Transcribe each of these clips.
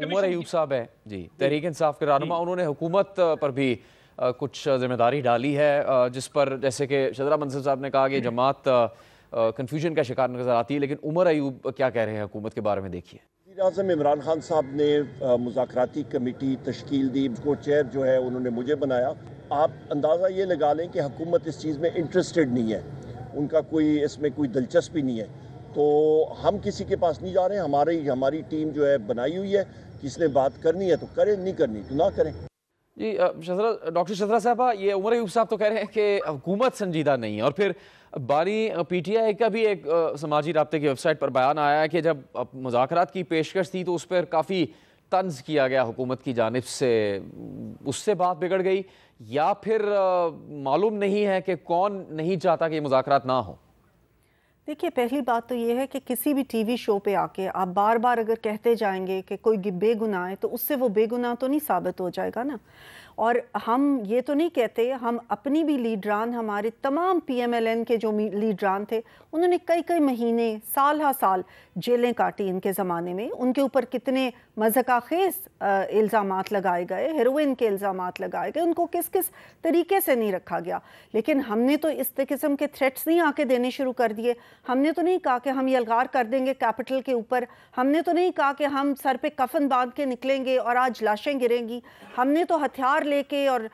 उमर अयूब साहब है जी, तहरीक इंसाफ के रहनुमा, उन्होंने हुकूमत पर भी कुछ जिम्मेदारी डाली है, जिस पर जैसे कि शजरा मंसूर साहब ने कहा कि जमात कन्फ्यूजन का शिकार नजर आती है, लेकिन उमर अयूब क्या कह रहे हैं हुकूमत के बारे में देखिए। वज़ीर-ए-आज़म इमरान खान साहब ने मुज़ाकराती कमेटी तश्कील दी, उसको चेयर जो है उन्होंने मुझे बनाया। आप अंदाज़ा ये लगा लें कि हुकूमत इस चीज़ में इंटरेस्टेड नहीं है, उनका कोई इसमें कोई दिलचस्पी नहीं है। तो हम किसी के पास नहीं जा रहे हैं, हमारी टीम जो है बनाई हुई है, किसने बात करनी है तो करें, नहीं करनी तो ना करें। जी डॉक्टर शजरा साहबा, ये उमर अयूब साहब तो कह रहे हैं कि हुकूमत संजीदा नहीं है, और फिर बानी पीटीआई का भी एक समाजी राब्ते की वेबसाइट पर बयान आया है कि जब मुज़ाकरात की पेशकश थी तो उस पर काफ़ी तंज किया गया हुकूमत की जानिब से, उससे बात बिगड़ गई, या फिर मालूम नहीं है कि कौन नहीं चाहता कि मुज़ाकरात ना हो। देखिए, पहली बात तो ये है कि किसी भी टीवी शो पे आके आप बार बार अगर कहते जाएंगे कि कोई बेगुनाह है, तो उससे वो बेगुनाह तो नहीं साबित हो जाएगा ना। और हम ये तो नहीं कहते, हम अपनी भी लीडरान, हमारे तमाम पीएमएलएन के जो लीडरान थे, उन्होंने कई कई महीने, साल हा साल जेलें काटी इनके ज़माने में। उनके ऊपर कितने मज़ाक़ाख़ेज़ इल्ज़ामात लगाए गए, हेरोइन के इल्ज़ामात लगाए गए, उनको किस किस तरीके से नहीं रखा गया। लेकिन हमने तो इस किस्म के थ्रेट्स नहीं आके देने शुरू कर दिए। हमने तो नहीं कहा कि हम यलगार कर देंगे कैपिटल के ऊपर। हमने तो नहीं कहा कि हम सर पे कफन बांध के निकलेंगे और आज लाशें गिरेंगी। हमने तो हथियार लेके और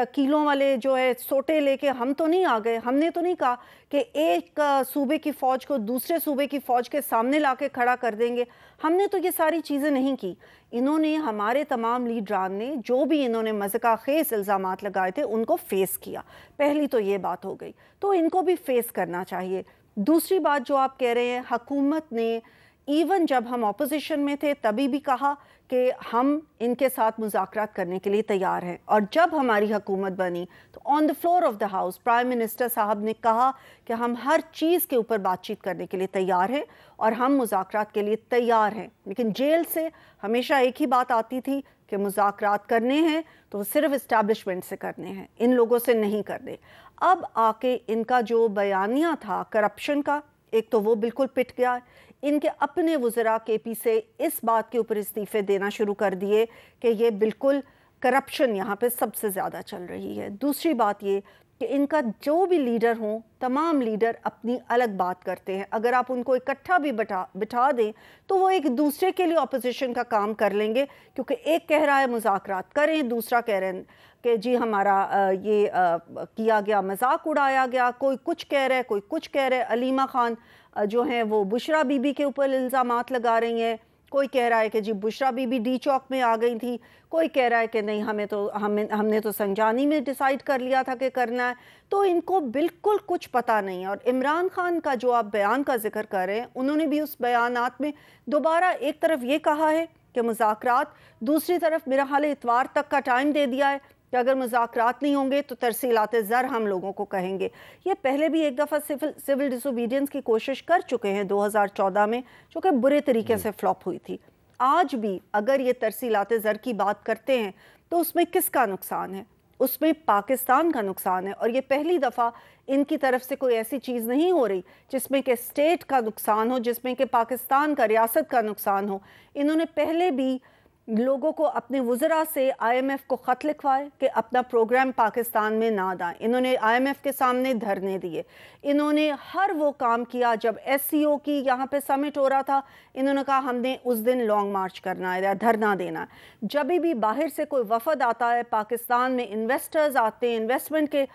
कीलों वाले जो है सोटे लेके हम तो नहीं आ गए। हमने तो नहीं कहा कि एक सूबे की फ़ौज को दूसरे सूबे की फ़ौज के सामने लाके खड़ा कर देंगे। हमने तो ये सारी चीज़ें नहीं की। इन्होंने, हमारे तमाम लीडरान ने जो भी इन्होंने मज़ाक़ाख़ेज़ इल्ज़ामात लगाए थे उनको फेस किया। पहली तो ये बात हो गई, तो इनको भी फेस करना चाहिए। दूसरी बात जो आप कह रहे हैं, हुकूमत ने इवन जब हम ऑपोजिशन में थे तभी भी कहा कि हम इनके साथ मुज़ाकरात करने के लिए तैयार हैं, और जब हमारी हुकूमत बनी तो on the floor of the house prime minister साहब ने कहा कि हम हर चीज़ के ऊपर बातचीत करने के लिए तैयार हैं और हम मुज़ाकरात के लिए तैयार हैं। लेकिन जेल से हमेशा एक ही बात आती थी कि मुज़ाकरात करने हैं तो सिर्फ इस्टेब्लिशमेंट से करने हैं, इन लोगों से नहीं करने। अब आके इनका जो बयानिया था करप्शन का, एक तो वो बिल्कुल पिट गया। इनके अपने वज़रा केपी से इस बात के ऊपर इस्तीफ़े देना शुरू कर दिए कि ये बिल्कुल करप्शन यहाँ पे सबसे ज़्यादा चल रही है। दूसरी बात ये कि इनका जो भी लीडर हों, तमाम लीडर अपनी अलग बात करते हैं। अगर आप उनको इकट्ठा भी बिठा दें तो वो एक दूसरे के लिए अपोजिशन का काम कर लेंगे, क्योंकि एक कह रहा है मुज़ाकरात करें, दूसरा कह रहे हैं कि जी हमारा किया गया, मजाक उड़ाया गया। कोई कुछ कह रहा है, कोई कुछ कह रहा है। अलीमा खान जो हैं वो बुशरा बीबी के ऊपर इल्ज़ामात लगा रही हैं। कोई कह रहा है कि जी बुशरा बीबी डी चौक में आ गई थी, कोई कह रहा है कि नहीं हमने तो संजानी में डिसाइड कर लिया था कि करना है। तो इनको बिल्कुल कुछ पता नहीं है। और इमरान खान का जो आप बयान का जिक्र कर रहे हैं, उन्होंने भी उस बयानात में दोबारा एक तरफ ये कहा है कि मुज़ाकरात, दूसरी तरफ मेरा हाल इतवार तक का टाइम दे दिया है कि अगर मुज़ाकरात नहीं होंगे तो तरसीलात ज़र हम लोगों को कहेंगे। ये पहले भी एक दफ़ा सिविल डिसोबीडियंस की कोशिश कर चुके हैं 2014 में, जो कि बुरे तरीके से फ्लॉप हुई थी। आज भी अगर ये तरसीलात ज़र की बात करते हैं तो उसमें किसका नुकसान है? उसमें पाकिस्तान का नुकसान है। और ये पहली दफ़ा इनकी तरफ से कोई ऐसी चीज़ नहीं हो रही जिसमें कि स्टेट का नुकसान हो, जिसमें कि पाकिस्तान का, रियासत का नुकसान हो। इन्होंने पहले भी लोगों को, अपने वज़रा से IMF को ख़त लिखवाए कि अपना प्रोग्राम पाकिस्तान में ना दाएं। इन्होंने IMF के सामने धरने दिए। इन्होंने हर वो काम किया, जब SCO की यहाँ पे समिट हो रहा था, इन्होंने कहा हमने उस दिन लॉन्ग मार्च करना है या धरना देना है। जब भी बाहर से कोई वफ़द आता है, पाकिस्तान में इन्वेस्टर्स आते हैं, इन्वेस्टमेंट के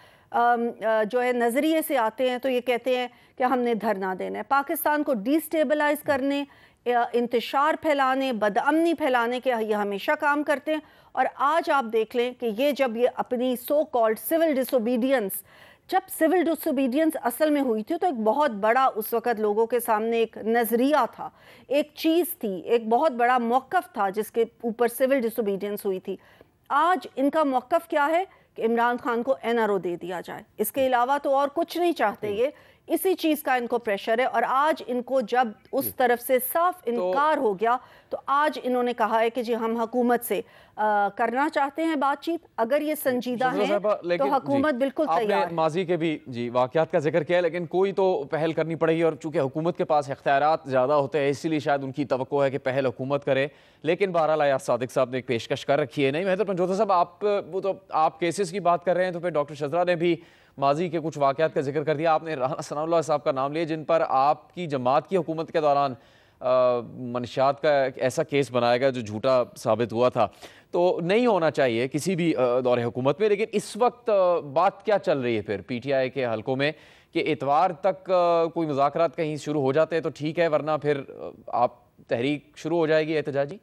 जो है नज़रिए से आते हैं, तो ये कहते हैं कि हमने धरना देना है। पाकिस्तान को डिस्टेबलाइज करने, इंतशार फैलाने, बदअमनी फैलाने के ये हमेशा काम करते हैं। और आज आप देख लें कि ये जब ये अपनी सो कॉल्ड सिविल डिसोबीडियंस, जब सिविल डिसोबीडियंस असल में हुई थी तो एक बहुत बड़ा उस वक़्त लोगों के सामने एक नज़रिया था, एक चीज़ थी, एक बहुत बड़ा मौक़िफ़ था जिसके ऊपर सिविल डिसोबीडियंस हुई थी। आज इनका मौक़िफ़ क्या है कि इमरान खान को NRO दे दिया जाए। इसके अलावा तो और कुछ नहीं चाहते ये इसी चीज का इनको प्रेशर है। और आज इनको जब उस तरफ से साफ इनकार हो गया तो आज इन्होंने कहा है कि जी हम हुकूमत से करना चाहते हैं बातचीत, अगर ये संजीदा है तो हुकूमत बिल्कुल तैयार है। माजी के भी जी वाकयात का जिक्र किया, लेकिन कोई तो पहल करनी पड़ेगी और चूंकि हुकूमत के पास इख्तियारात ज़्यादा होते हैं इसीलिए शायद उनकी तवक्को है कि पहल हुकूमत करे। लेकिन बहरहाल अयाज सादिक साहब ने एक पेशकश कर रखी है। नहीं मेहतर पंजोता साहब, आप केसेस की बात कर रहे हैं तो फिर डॉक्टर शजरा ने भी माजी के कुछ वाकयात का जिक्र कर दिया। आपने राना सनाउल्लाह साहब का नाम लिया जिन पर आपकी जमात की हुकूमत के दौरान मनशियात का एक ऐसा केस बनाया गया जो झूठा साबित हुआ था। तो नहीं होना चाहिए किसी भी दौरे हुकूमत में, लेकिन इस वक्त बात क्या चल रही है फिर PTI के हलकों में कि इतवार तक कोई मुज़ाकरात कहीं शुरू हो जाते हैं तो ठीक है, वरना फिर आप तहरीक शुरू हो जाएगी एहतजाजी?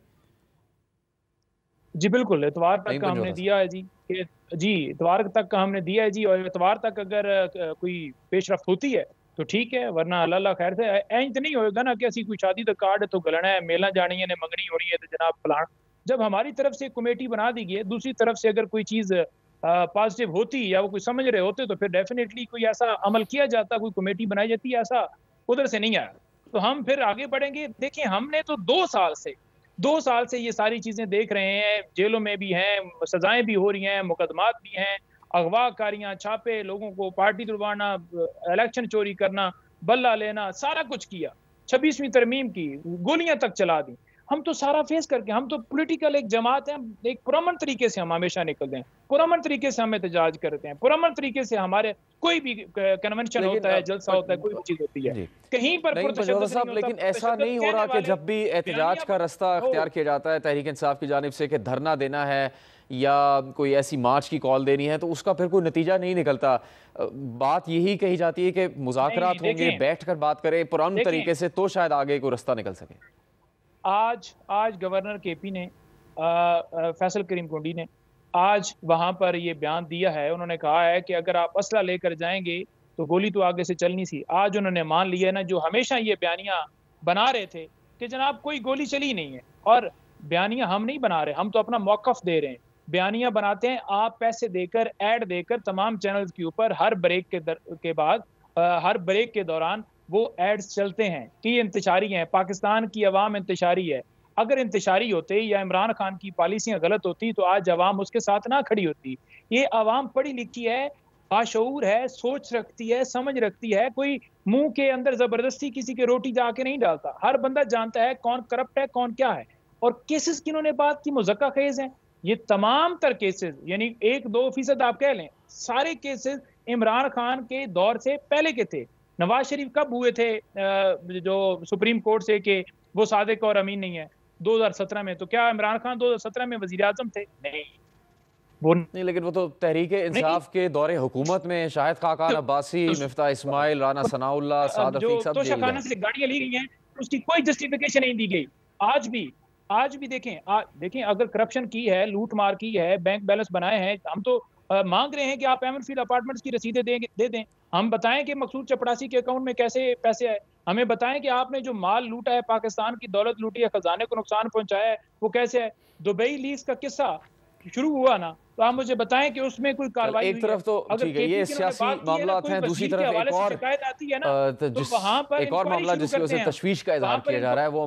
जी बिल्कुल, इतवार तक का हमने दिया है जी इतवार तक का हमने दिया है जी। और इतवार तक अगर कोई पेशरफ्त होती है तो ठीक है, वरना अल्लाह खैर से इंज नहीं होएगा ना कि असी कोई शादी का कार्ड तो गलना है, मेला जानी है, मंगनी हो रही है तो जनाब फलान। जब हमारी तरफ से कमेटी बना दी गई है, दूसरी तरफ से अगर कोई चीज़ पॉजिटिव होती या वो कोई समझ रहे होते तो फिर डेफिनेटली कोई ऐसा अमल किया जाता, कोई कमेटी बनाई जाती, ऐसा उधर से नहीं आया तो हम फिर आगे बढ़ेंगे। देखिए हमने तो 2 साल से ये सारी चीज़ें देख रहे हैं, जेलों में भी हैं, सजाएं भी हो रही हैं, मुकदमात भी हैं, अगवाकारियां, छापे, लोगों को पार्टी तुड़वाना, इलेक्शन चोरी करना, बल्ला लेना, सारा कुछ किया, 26वीं तरमीम की, गोलियां तक चला दी। हम तो सारा फेस करके, हम तो पॉलिटिकल एक जमात है, एक पुरअमन तरीके से हम हमेशा निकलते हैं, पुरअमन तरीके से हम एहतजाज करते हैं, पुरअमन तरीके से हमारे कोई भी कन्वेंशन होता है, जलसा होता है, कोई भी चीज होती है, कहीं पर लेकिन ऐसा नहीं हो रहा कि जब भी एहतजाज का रास्ता अख्तियार किया जाता है तहरीक इंसाफ की जानिब से कि धरना देना है या कोई ऐसी मार्च की कॉल देनी है तो उसका फिर कोई नतीजा नहीं निकलता। बात यही कही जाती है कि मुज़ाकरात होंगे, बैठकर बात करें पुराने तरीके से तो शायद आगे कोई रास्ता निकल सके। आज गवर्नर KP ने फैसल करीम कुंडी ने आज वहां पर ये बयान दिया है। उन्होंने कहा है कि अगर आप असला लेकर जाएंगे तो गोली तो आगे से चलनी सी। आज उन्होंने मान लिया है ना, जो हमेशा ये बयानियां बना रहे थे कि जनाब कोई गोली चली नहीं है, और बयानियां हम नहीं बना रहे, हम तो अपना मौकफ दे रहे हैं। बयानियां बनाते हैं आप पैसे देकर, ऐड देकर तमाम चैनल्स के ऊपर हर ब्रेक के बाद, हर ब्रेक के दौरान वो एड्स चलते हैं कि ये इंतशारी हैं, पाकिस्तान की अवाम इंतशारी है। अगर इंतशारी होते या इमरान खान की पॉलिसियां गलत होती तो आज अवाम उसके साथ ना खड़ी होती। ये अवाम पढ़ी लिखी है, बाशऊर है, सोच रखती है, समझ रखती है, कोई मुंह के अंदर जबरदस्ती किसी के रोटी जाके नहीं डालता। हर बंदा जानता है कौन करप्ट है, कौन क्या है। और केसेस की उन्होंने बात की मुज़क्का खेज हैं, ये तमाम तर केसेस, यानी 1-2% आप कह लें, सारे केसेस इमरान खान के दौर से पहले के थे। नवाज शरीफ कब हुए थे जो सुप्रीम कोर्ट से कि वो सादिक और अमीन नहीं है? 2017 में। तो क्या इमरान खान 2017 में वजीर आजम थे? नहीं, वो नहीं। लेकिन वो तो तहरीक इंसाफ के दौरे हुकूमत में शाहिद खाकान अब्बासी, मिफ्ता इस्माइल, राना सनाउल्लाह, साद रफीक सब तो शाखाना से गाड़ियां ली गई हैं, उसकी कोई जस्टिफिकेशन नहीं दी गई। आज भी देखें अगर करप्शन की है, लूट मार की है, बैंक बैलेंस बनाए हैं, हम तो मांग रहे हैं कि आप एमन फील्ड अपार्टमेंट्स की रसीदें दे दें। हम बताएं कि मकसूद चपड़ासी के अकाउंट में कैसे पैसे आए। हमें बताएं कि आपने जो माल लूटा है, पाकिस्तान की दौलत लूटी है, खजाने को नुकसान पहुंचाया है, वो कैसे है। दुबई लीज का किस्सा शुरू हुआ ना, तो आप मुझे बताएं कि उसमें कोई कार्रवाई एक तरफ तो ठीक है, ये सियासी मामला हैं, दूसरी तरफ एक और शिकायत आती है ना, तो वहां पर एक और मामला जिसकी वजह से तशवीश का इजहार किया जा रहा है वो